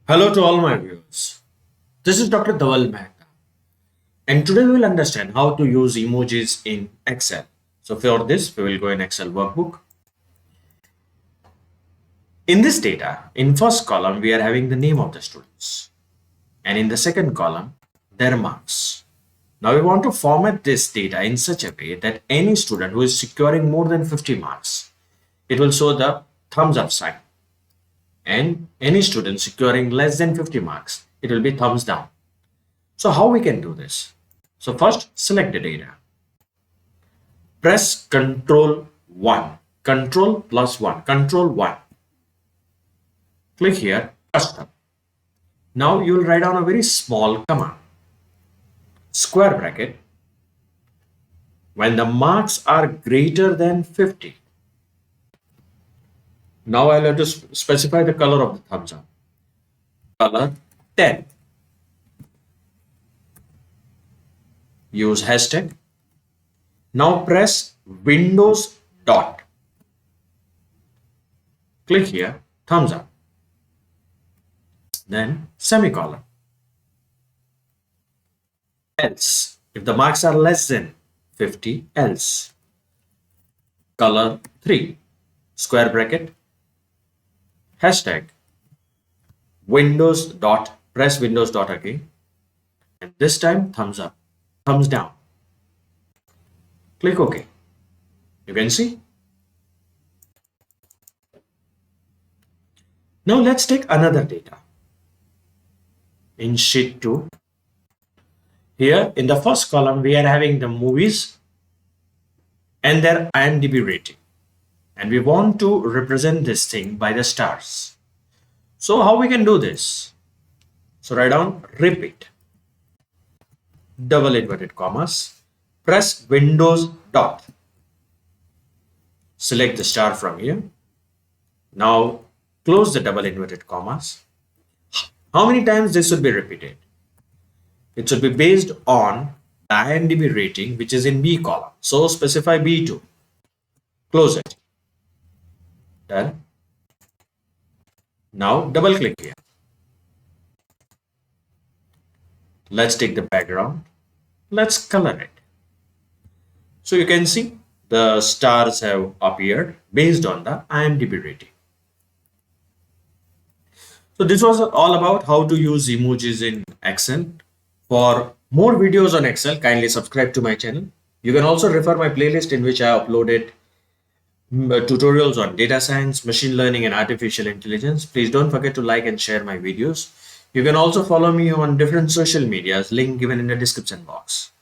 Hello to all my viewers. This is Dr. Dhaval Maheta, and today we will understand how to use emojis in Excel. So for this, we will go in Excel workbook. In this data, in first column, we are having the name of the students, and in the second column, their marks. Now we want to format this data in such a way that any student who is securing more than 50 marks, it will show the thumbs up sign. And any student securing less than 50 marks, it will be thumbs down. So how we can do this? So first select the data. Press Ctrl 1. Ctrl plus 1. Ctrl 1. Click here, custom. Now you will write down a very small command. Square bracket. When the marks are greater than 50. Now I'll have to specify the color of the thumbs up. Color 10. Use hashtag. Now press Windows dot. Click here, thumbs up. Then semicolon. Else. If the marks are less than 50, else. Color 3. Square bracket. Hashtag Windows dot, press Windows dot again, and this time thumbs up, thumbs down. Click OK. You can see. Now let's take another data. In sheet 2, here in the first column, we are having the movies and their IMDb rating. And we want to represent this thing by the stars. So how we can do this? So write down repeat. Double inverted commas. Press Windows dot. Select the star from here. Now close the double inverted commas. How many times this should be repeated? It should be based on the IMDb rating, which is in B column. So specify B2. Close it. Done. Now double click here. Let's take the background. Let's color it. So you can see the stars have appeared based on the IMDb rating. So this was all about how to use emojis in Excel. For more videos on Excel, kindly subscribe to my channel. You can also refer my playlist in which I uploaded tutorials on data science, machine learning, and artificial intelligence. Please don't forget to like and share my videos. You can also follow me on different social medias, link given in the description box.